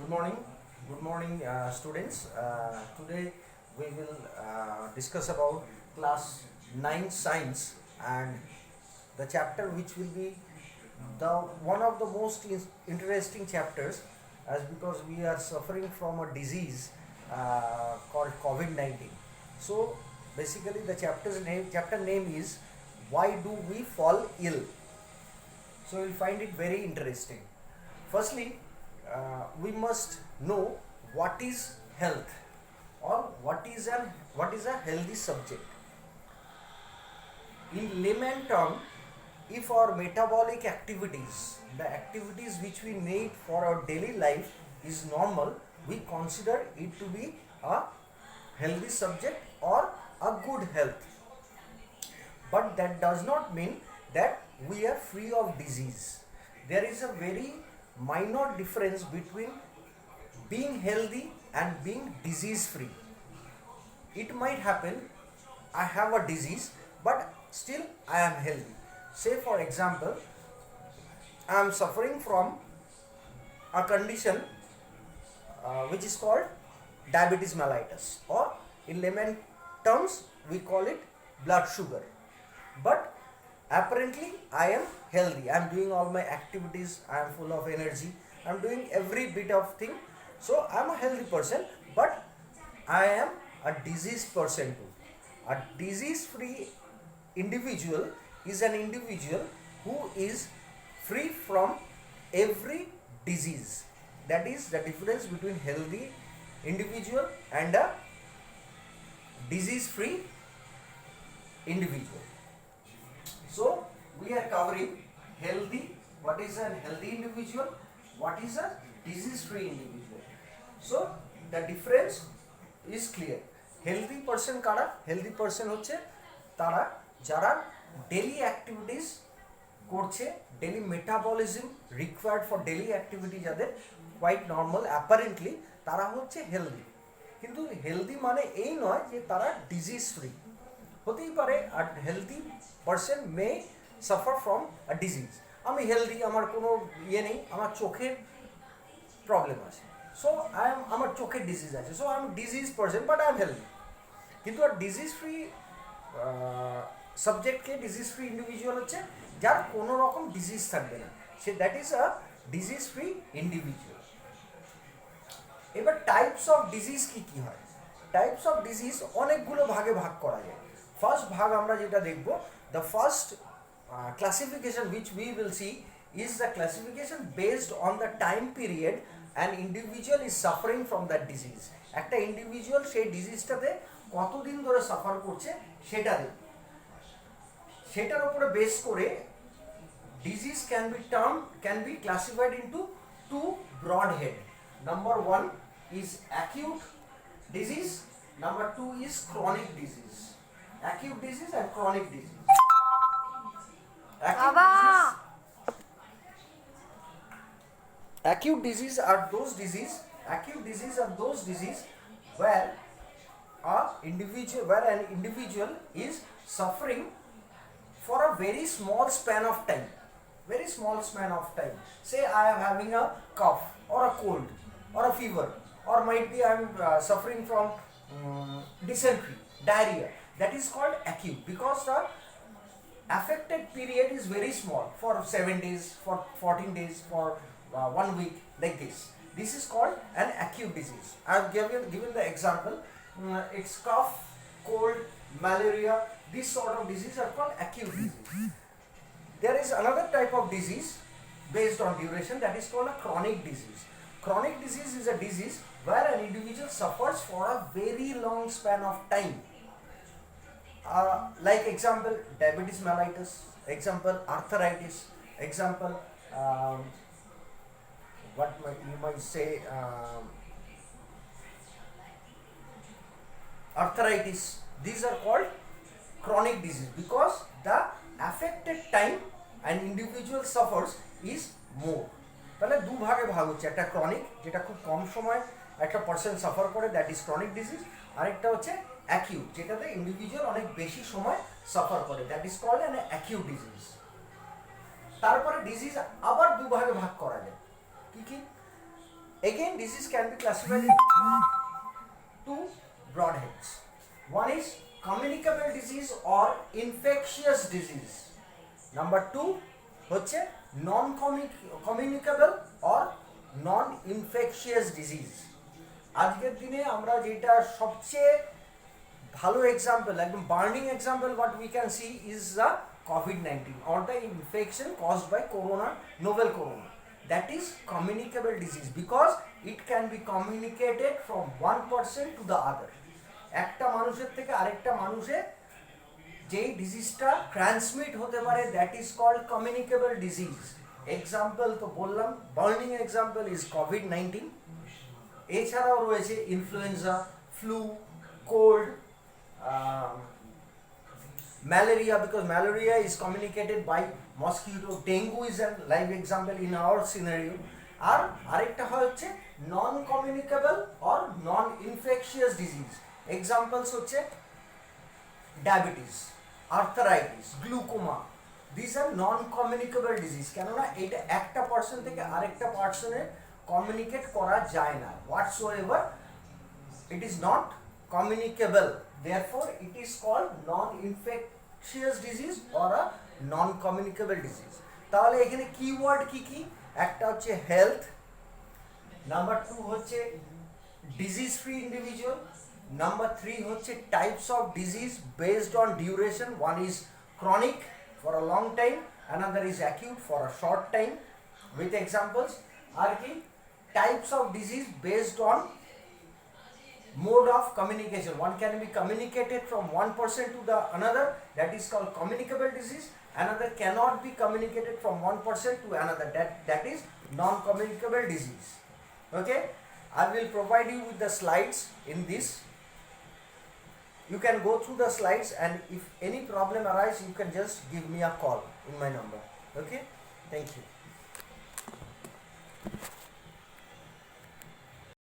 Good morning, students. Today we will discuss about class 9 science and the chapter which will be the one of the most interesting chapters as because we are suffering from a disease called COVID-19. So basically the chapter name is why do we fall ill? So you'll find it very interesting. Firstly, we must know what is health or what is a healthy subject. In layman term, if our metabolic activities, the activities which we need for our daily life is normal, we consider it to be a healthy subject or a good health. But that does not mean that we are free of disease. There is a very minor difference between being healthy and being disease free. It might happen I have a disease but still I am healthy. Say for example, I am suffering from a condition which is called diabetes mellitus, or in layman terms we call it blood sugar. But apparently I am healthy, I am doing all my activities, I am full of energy, I am doing every bit of thing, so I am a healthy person, but I am a diseased person too. A disease free individual is an individual who is free from every disease. That is the difference between healthy individual and a disease free individual. So we are covering healthy, what is a healthy individual, what is a disease free individual. So the difference is clear. Healthy person কারা? Healthy person হচ্ছে তারা যারা daily activities করছে, daily metabolism required for daily activity যাদের quite normal apparently, তারা হচ্ছে healthy. কিন্তু healthy মানে এই নয় যে তারা ডিজিজ ফ্রি। হতেই পারে আর healthy person may suffer from a disease. আমি হেলদি, আমার কোনো নেই, আমার চোখের প্রবলেম আছে, সো আমার চোখের ডিজিজ আছে, so I am disease person but I am healthy. কিন্তু আর ডিজিজ ফ্রি সাবজেক্টকে ডিজিজ ফ্রি ইন্ডিভিজুয়াল হচ্ছে যার কোনো রকম ডিজিজ থাকবে না, সে that is a disease free individual. এবার টাইপস অফ ডিজিজ কি কি হয়? টাইপস অফ ডিজিজ অনেকগুলো ভাগে ভাগ করা যায়। ফার্স্ট ভাগ আমরা যেটা দেখব, the first classification which we will see is the classification based on the time period an individual is suffering from that disease. একটা ইন্ডিভিজুয়াল সেই ডিজিজটাতে কতদিন ধরে সাফার করছে সেটা দেখব। সেটার উপরে বেস করে disease can be classified into two broad head. Number one is acute disease, number two is chronic disease. Acute disease and chronic disease. Acute disease are those disease where an individual is suffering for a very small span of time. Say I am having a cough or a cold or a fever, or might be I am suffering from dysentery, diarrhea. That is called acute because the affected period is very small, for 7 days, for 14 days, for 1 week, like this. This is called an acute disease. I have given the example. It's cough, cold, malaria. These sort of diseases are called acute disease. There is another type of disease based on duration, that is called a chronic disease. Chronic disease is a disease where an individual suffers for a very long span of time. Like example diabetes mellitus, example arthritis, example you might say arthritis. These are called chronic disease because the affected time an individual suffers is more. তাহলে দু ভাগে ভাগ হচ্ছে, একটা chronic যেটা খুব কম সময় একটা পার্সন সাফার করে, দ্যাট ইজ ক্রনিক ডিজিজ, আরেকটা হচ্ছে অ্যাকিউট যেটাতে ইন্ডিভিজুয়াল অনেক বেশি সময় সাফার করে, that is called an acute disease. তারপরে ডিজিজ আবার দু ভাগে ভাগ করা যায়, কি কি? Again, disease can be classified into two broad heads. One is communicable disease or infectious disease. Number two হচ্ছে non communicable or non infectious disease. আজকের দিনে আমরা যেটা সবচেয়ে ভালো এক্সাম্পল, একদম burning example what we can see is the COVID-19 or the infection caused by corona, novel corona. That is communicable disease because it can be communicated from one person to the other. একটা মানুষের থেকে আরেকটা মানুষে যেই ডিজিজটা transmit হতে পারে that is called communicable disease. Example তো বললাম, বার্নিং এক্সাম্পল ইজ কোভিড-19। এছাড়াও রয়েছে influenza, flu, cold, malaria, because malaria is communicated by mosquito. Dengue is a live example in our scenario. আর আরেকটা হচ্ছে non communicable or non infectious disease. Examples হচ্ছে diabetes, arthritis, glaucoma. This are non communicable disease, কেননা এটা একটা person থেকে আরেকটা পার্সনে communicate করা যায় না। হোয়াটসোএভার it is not communicable, therefore it is called non-infectious disease or a non-communicable disease. তাহলে এখানে কিওয়ার্ড কি কি? একটা হচ্ছে হেলথ, নাম্বার 2 হচ্ছে ডিজিজ ফ্রি ইন্ডিভিজুয়াল, নাম্বার 3 হচ্ছে types of disease based on duration. One is chronic for a long time, another is acute for a short time with examples. আর কি types of disease based on mode of communication. One can be communicated from one person to the another, that is called communicable disease. Another cannot be communicated from one person to another, that is non-communicable disease. Okay, I will provide you with the slides in this. You can go through the slides, and if any problem arises you can just give me a call in my number. Okay, thank you.